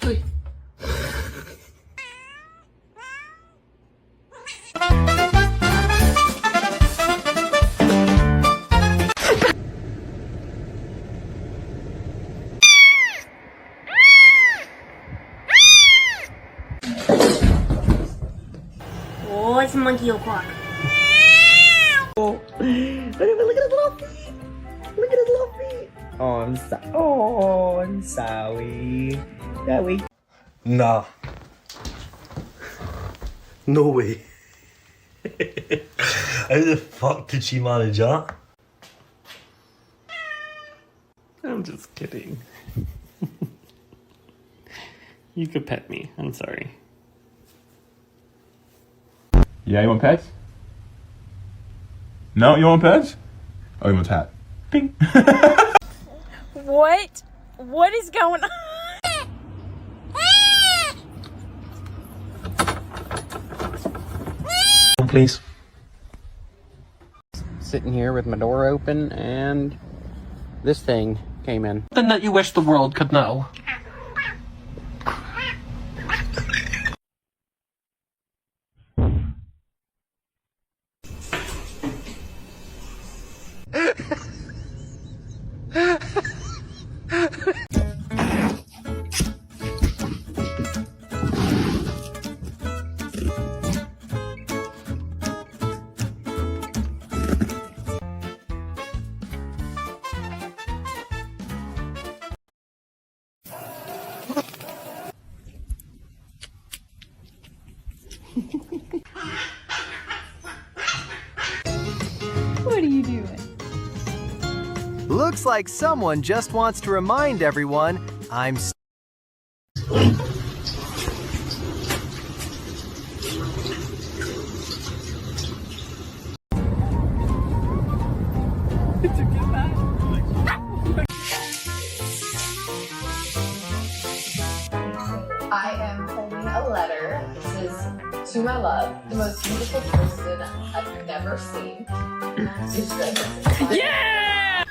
Oh, it's monkey o'clock. Oh, look at his little feet. Look at his little feet. Oh, I'm sorry. Sorry. Nah. No way. How the fuck did she manage that? I'm just kidding. You could pet me. I'm sorry. Yeah, you want pets? No, you want pets? Oh, you want a hat? Ping. What? What is going on? Please. Sitting here with my door open and this thing came in. Something that you wish the world could know. What are you doing? Looks like someone just wants to remind everyone I'm I am holding a letter. This is to my love, the most beautiful person I've never seen. Yeah!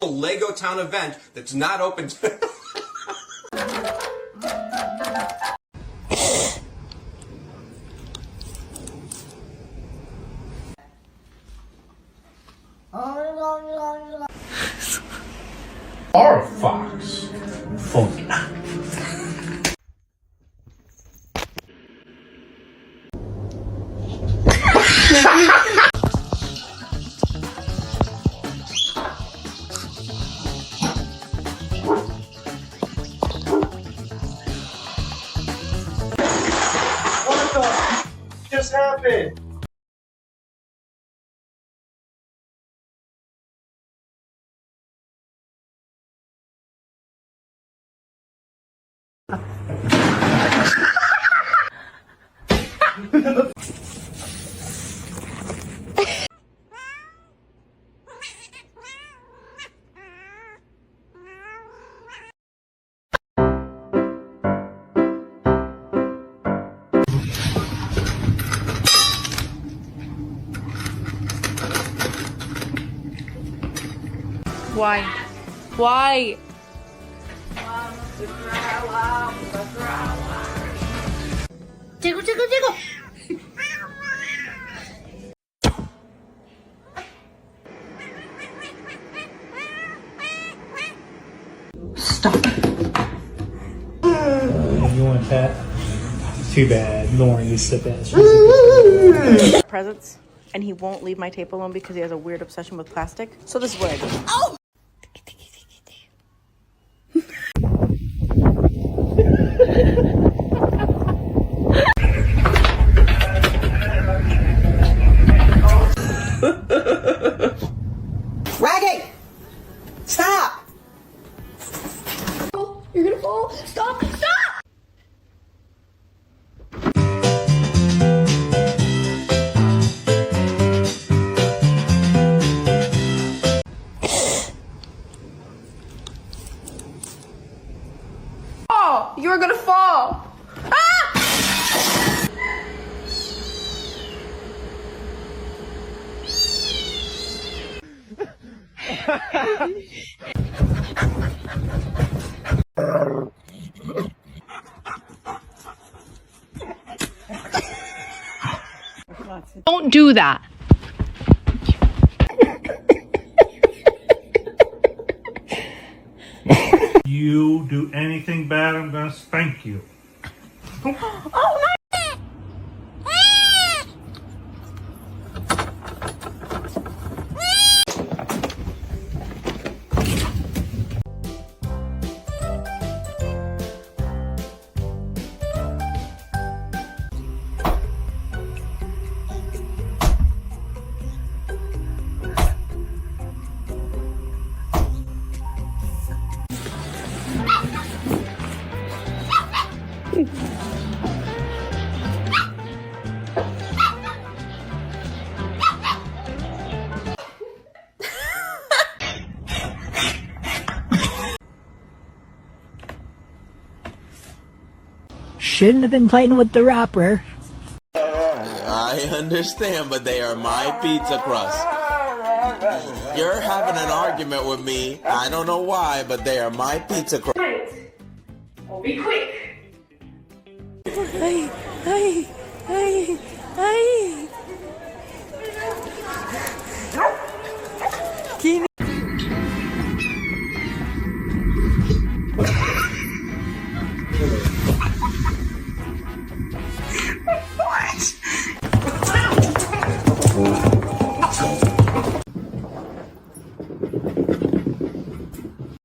A Lego Town event that's not open to Or a fox. Funky. What the just happened? Why? Why? Tickle, tickle, tickle. You want a pet? Too bad. Lauren, you sit there. Presents, and he won't leave my tape alone because he has a weird obsession with plastic. So this is what I do. Oh! Raggy! Stop! Oh, you're gonna fall. Stop, stop. Oh, you're gonna fall. Ah! Don't do that. You do anything bad, I'm gonna spank you. Shouldn't have been playing with the wrapper. I understand, but they are my pizza crust. You're having an argument with me. I don't know why, but they are my pizza crust. I'll be quick. Hey, hey, hey, hey.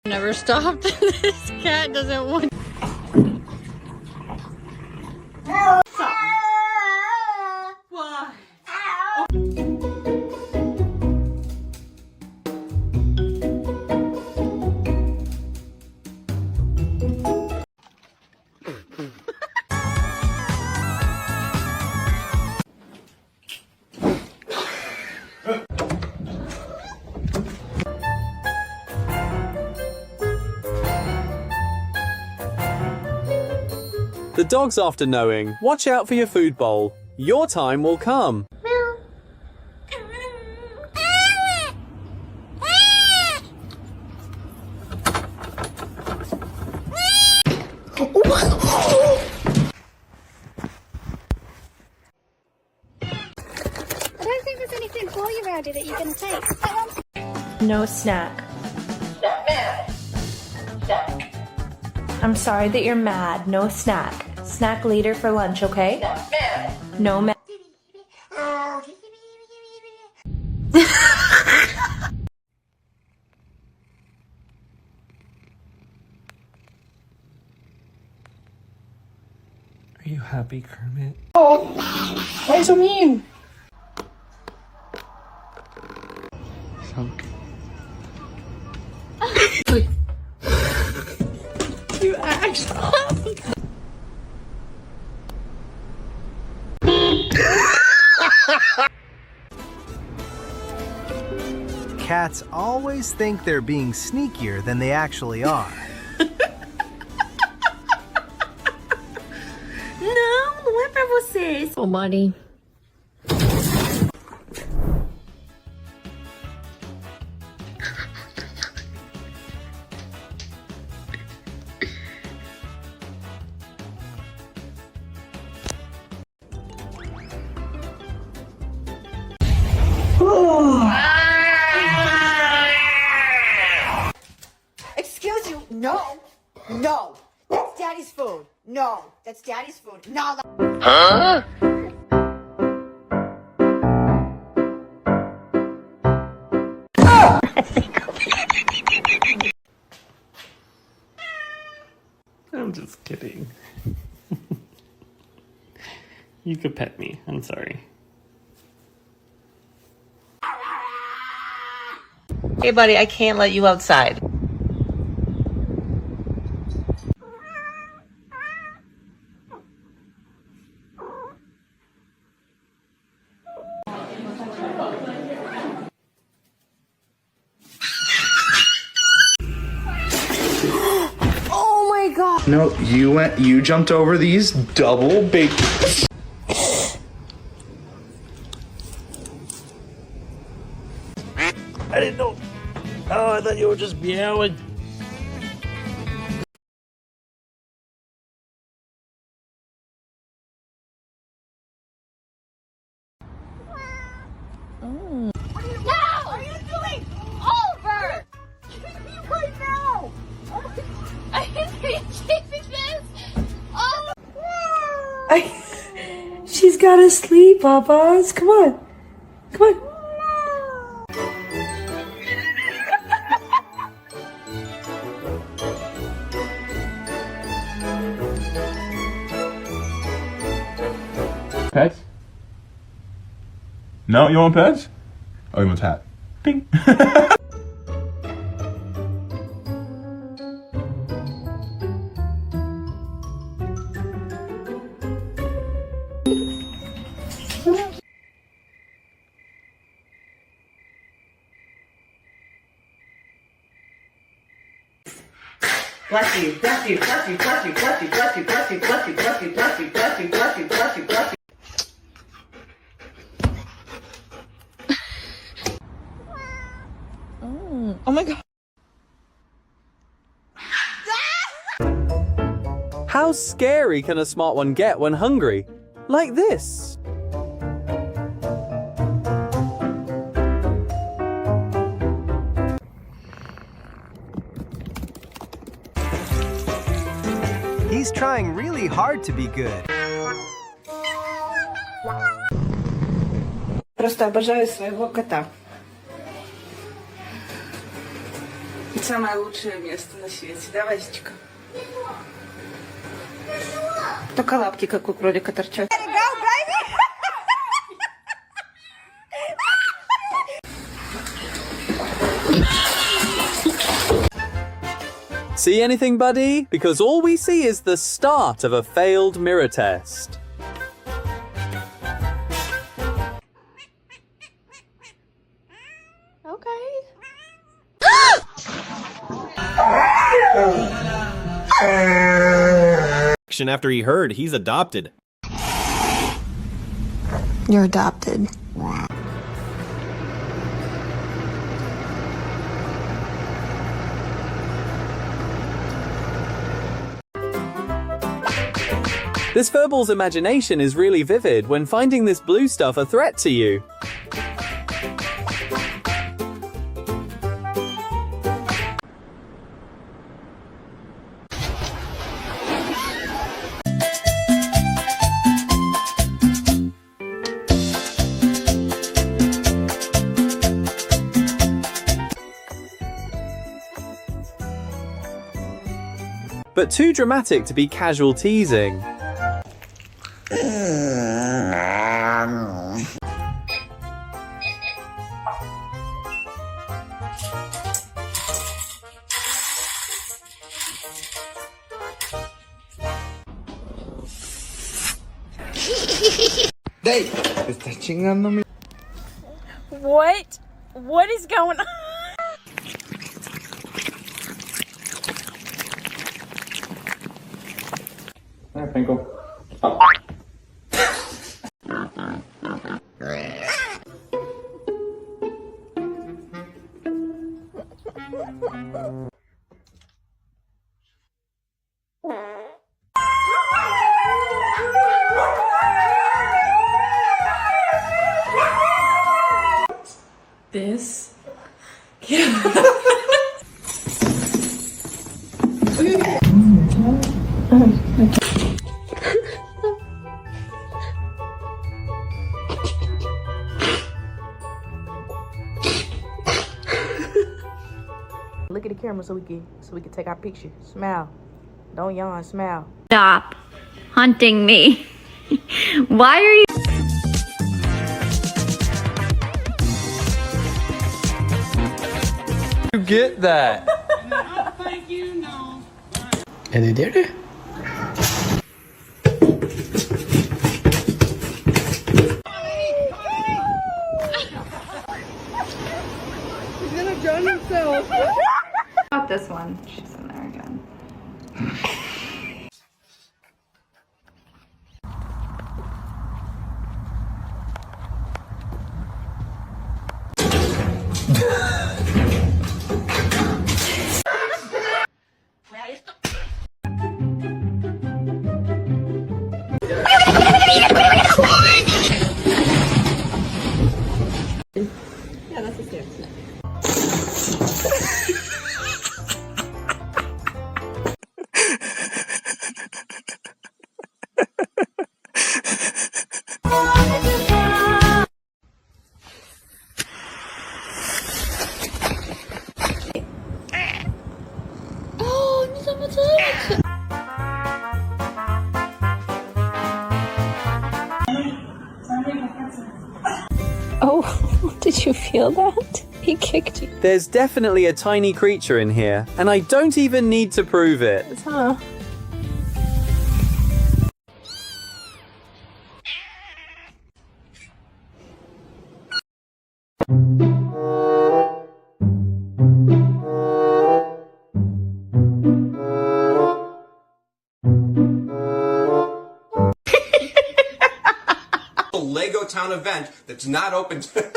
Never stopped. This cat doesn't want. The dog's after knowing. Watch out for your food bowl. Your time will come. I don't think there's anything for you around here that you can take. No snack. I'm sorry that you're mad. No snack. Snack later for lunch, okay? No mad. Are you happy, Kermit? Why so mean? You actually. Cats always think they're being sneakier than they actually are. Não é pra vocês. Oh, buddy. Excuse you. No. No. That's Daddy's food. No. That's Daddy's food. No. Huh? I'm just kidding. You could pet me. I'm sorry. Hey, buddy, I can't let you outside. Oh my god. No, you jumped over these double big. I didn't know. Oh, I thought you were just meowing. No! What are you doing? Over! Right now! I am chasing this! Oh! She's gotta sleep, Papas. Come on. Come on. Pets? No, you want pets? Oh, you want hat? Ping. Bless you, bless you, bless you, bless you, bless you, bless you, bless you, bless you, bless you, bless you, bless you, bless you, bless you, bless you. Oh my god. How scary can a smart one get when hungry? Like this. He's trying really hard to be good. Просто обожаю своего кота. Самое лучшее место на свете, да, Васечка? Только лапки, как у кролика, торчат. See anything, buddy? Because all we see is the start of a failed mirror test. Okay. After he heard he's adopted. You're adopted. This furbal's imagination is really vivid when finding this blue stuff a threat to you. But too dramatic to be casual teasing. Hey, estás chingándome. What? What is going on? There, Pinkle. This. Look at the camera so we can take our picture. Smile. Don't yawn, smile. Stop hunting me. Why are you? You get that? Är det det? He's gonna drown himself. Not this one. She's in there again. Oh, did you feel that? He kicked you. There's definitely a tiny creature in here, and I don't even need to prove it. Huh? A Lego Town event that's not open to...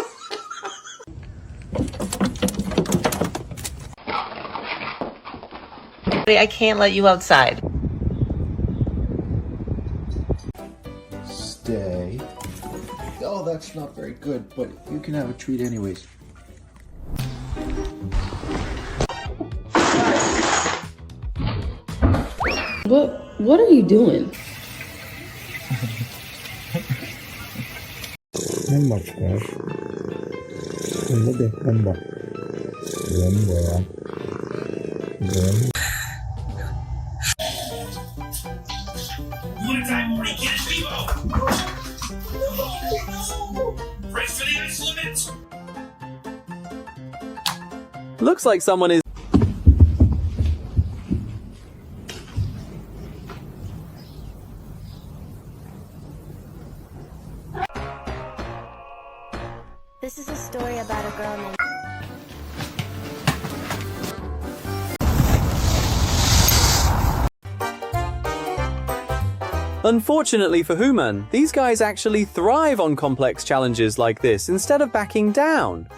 I can't let you outside. Stay. Oh, that's not very good, but you can have a treat anyways. What are you doing? Looks like someone is... This is a story about a girl named... Unfortunately for Human, these guys actually thrive on complex challenges like this instead of backing down.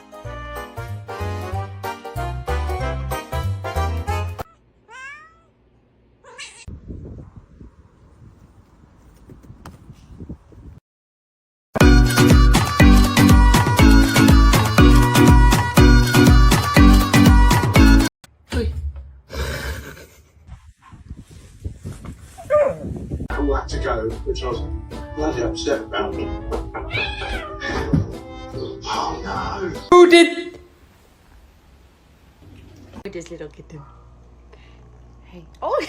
All that to go, which I was bloody upset about. Oh no! Who did? This little kitten. Hey. Oh!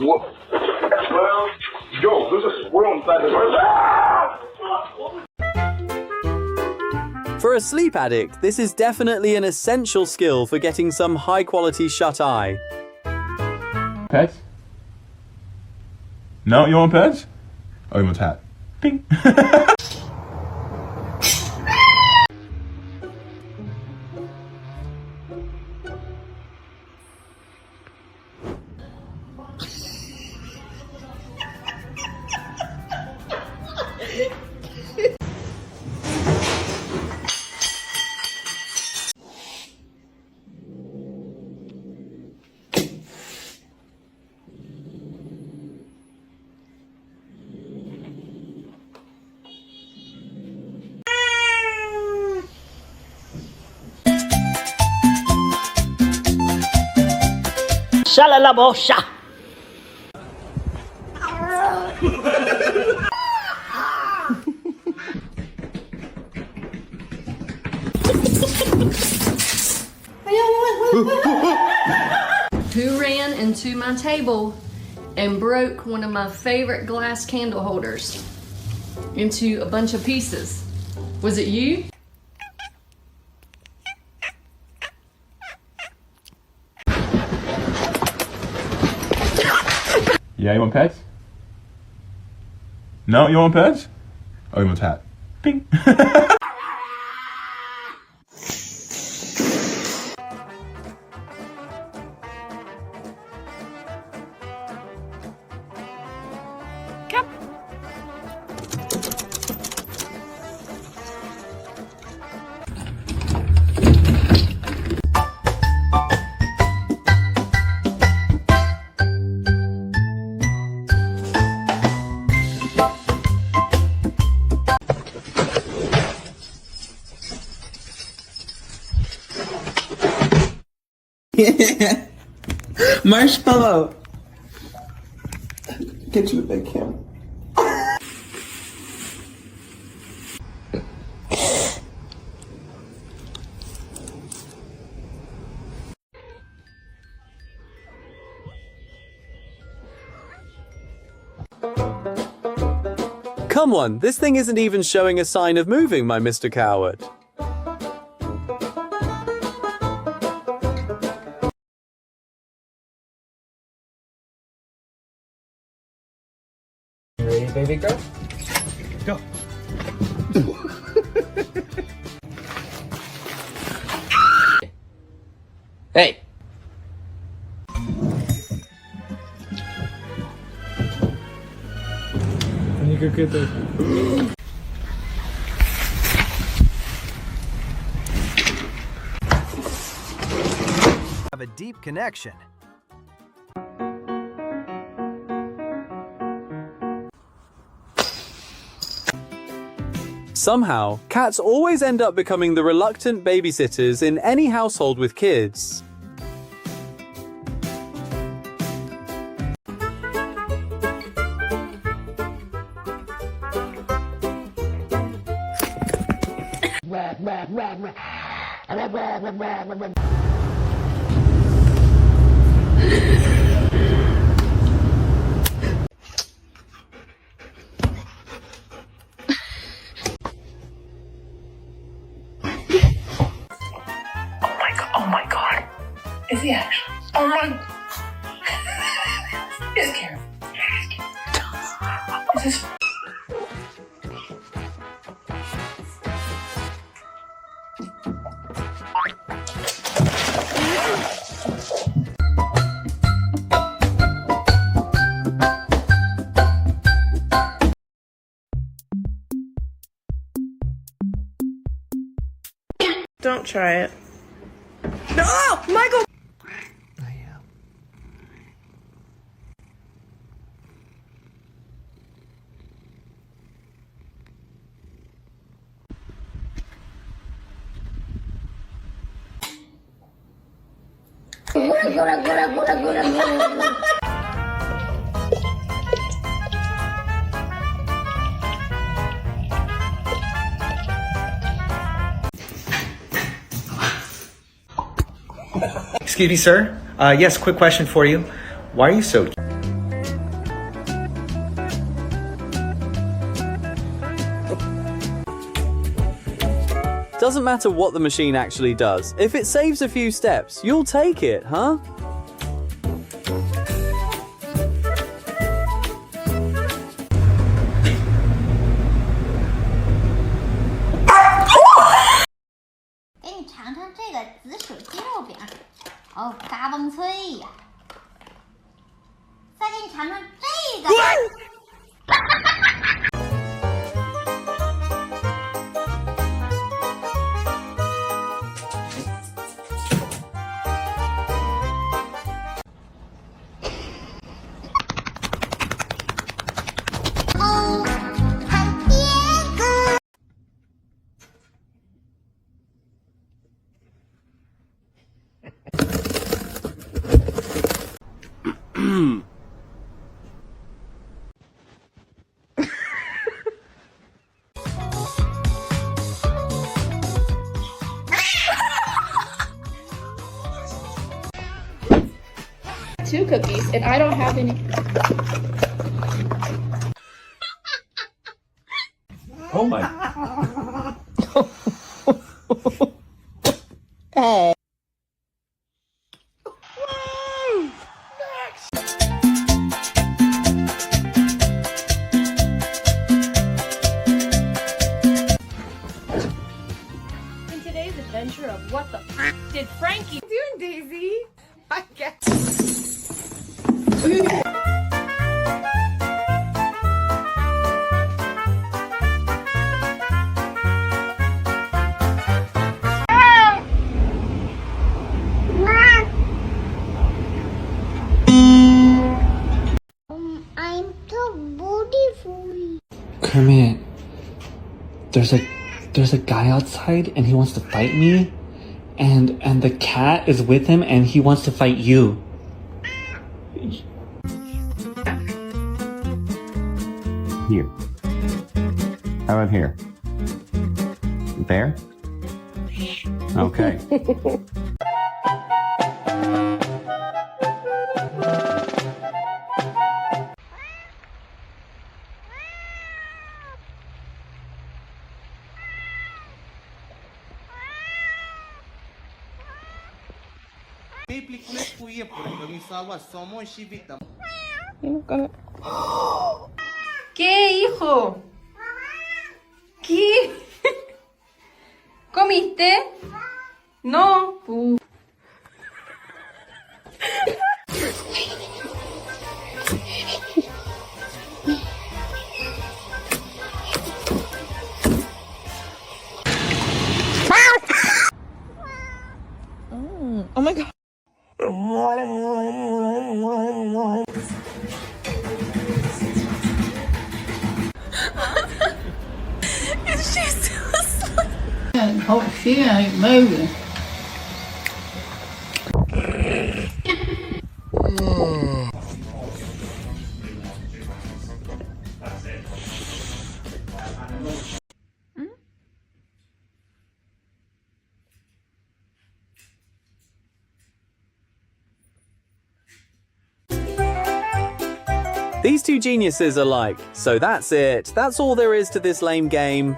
What? Well, yo, there's a squirrel inside the... For a sleep addict, this is definitely an essential skill for getting some high-quality shut-eye. Pets? No, you want pets? Oh, you want a hat? Ding! Shalalabosha. Who ran into my table and broke one of my favorite glass candle holders into a bunch of pieces? Was it you? Yeah, you want pets? No, you want pets? Oh, you want a hat? Ding! Marshmallow. Get you a big camera. Come on, this thing isn't even showing a sign of moving, my Mr. Coward. Ready, baby girl? Go. Hey. Have a deep connection. Somehow, cats always end up becoming the reluctant babysitters in any household with kids. Oh my god. Is he actually? Oh my. Is Karen? Is this? Don't try it. No, Michael! Excuse me, sir. Yes, quick question for you. Why are you so... Doesn't matter what the machine actually does. If it saves a few steps, you'll take it, huh? Two cookies, and I don't have any. Oh my... Hey. In today's adventure of what the f did Frankie Doing, Daisy? I guess. I'm so beautiful. Kermit, there's a guy outside and he wants to fight me, And the cat is with him and he wants to fight you. Here. How about here? There? Okay. ¿Qué, hijo? ¿Qué? ¿Comiste? No. Oh my god. Is she still asleep? She ain't moving. These two geniuses are like, so that's it. That's all there is to this lame game.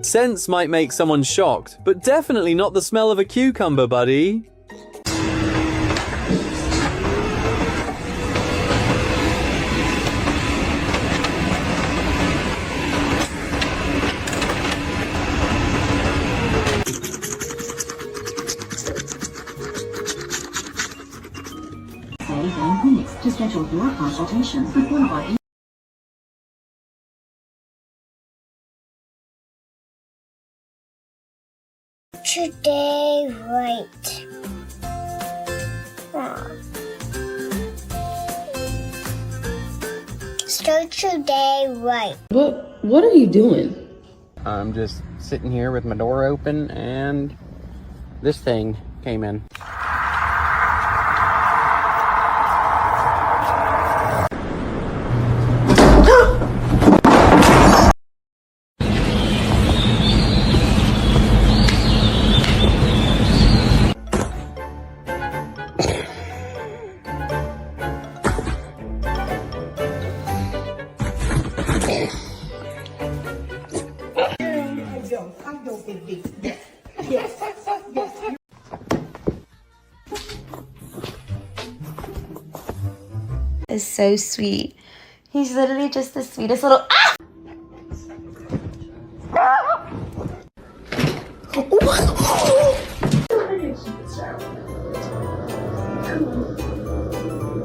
Scents might make someone shocked, but definitely not the smell of a cucumber, buddy. To schedule your consultation with one of our Today, right. Start today, right. What are you doing? I'm just sitting here with my door open and this thing came in. Is so sweet. He's literally just the sweetest little. Ah!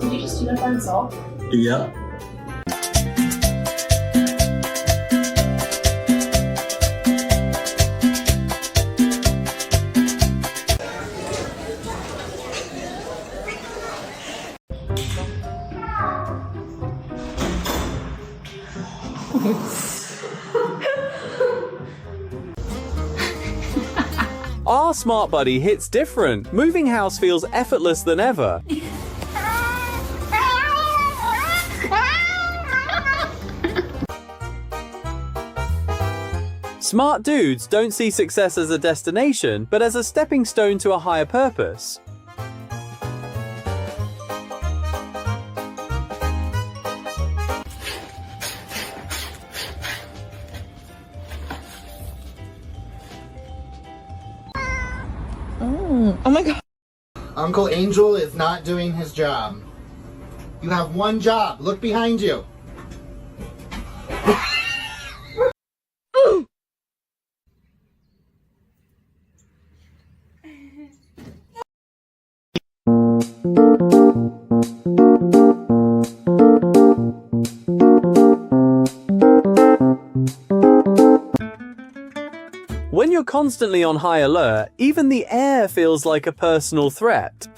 Did you just do that by yourself? Yeah. Our smart buddy hits different. Moving house feels effortless than ever. Smart dudes don't see success as a destination, but as a stepping stone to a higher purpose. Oh my god. Uncle Angel is not doing his job. You have one job. Look behind you. When you're constantly on high alert, even the air feels like a personal threat.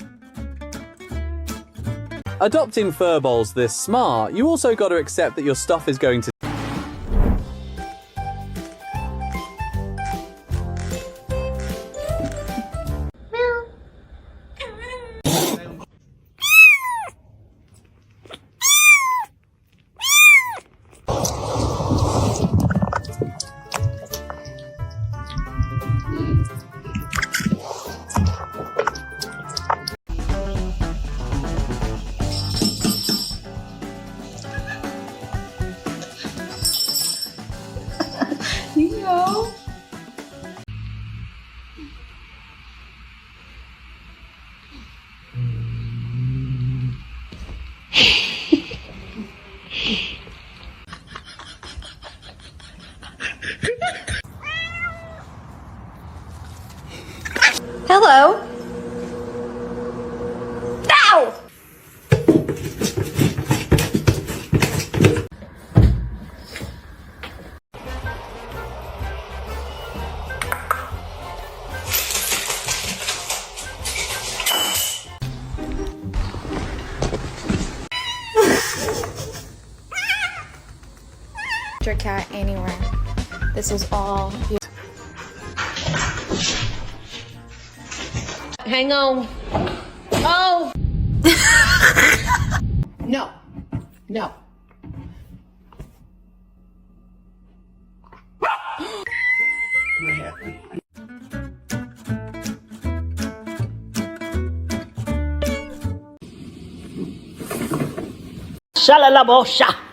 Adopting furballs this smart, you also got to accept that your stuff is going to Yo. Hello. Ow! Your cat anywhere. This was all Hang on. Oh! No. No. Shalalabosha.